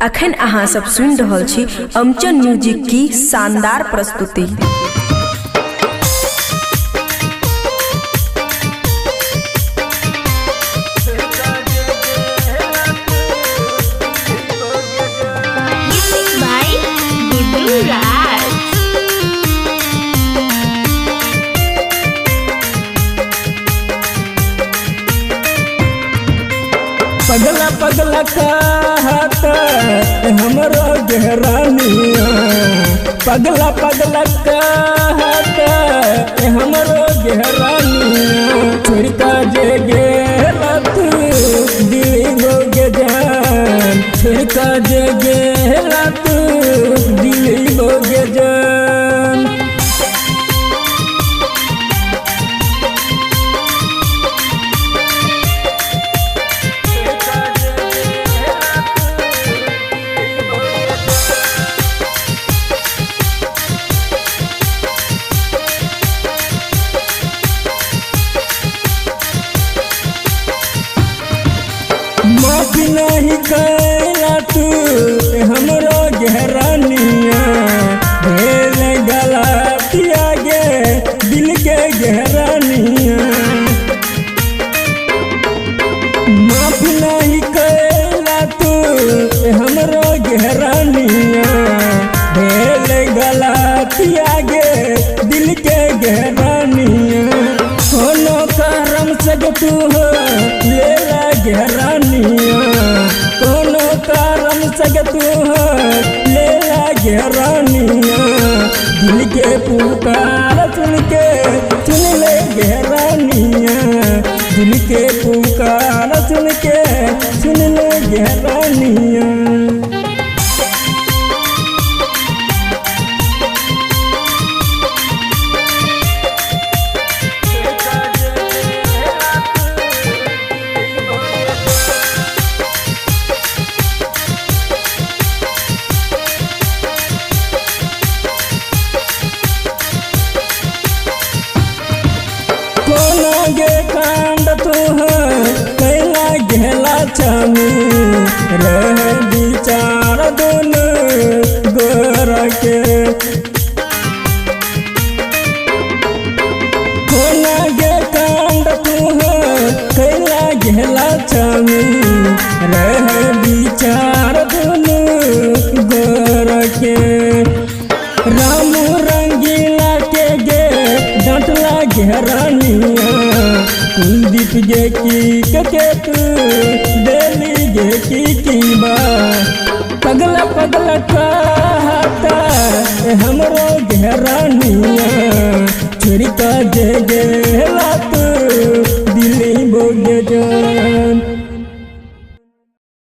अखन अहाँ सब सुन रहल छी अमचन म्यूजिक की शानदार प्रस्तुति। पगला पगला कहता हमरो गहरानिया, पगला पगला कहता हमरो गहरानिया। छोड़का जे गेला तू दिल के जान, छोड़का जे गेला तू दिल के जान। माफी नहीं कैला तू हमरो गहरानिया, भेल गलतिया गे दिल के गहरानिया। माफी नहीं कैला तू हमरो गहरानिया, भेल गलतिया गे दिल के गहरानिया। कोनो करम से तू हो लेला गहरानिया, कोनो कारण से तू हो लेला गहरानिया। दिल के पुकार सुन ले गहरानिया, दिल के पुकार सुन ले गहरानिया। कोनो गे कांड तू कैला गेला छमी, रह विचार दोनों गोर के। कोनो गे कांड तू कैला गेला छमी, रह विचार दोनों गोर के। राम रंगीला के गे डटला गहरानिया, कुलदीप गे की तू देली गे की बा। पगला पगला कहता हमरो गहरानिया, छोड़का जे गेला तू दिल बोगे।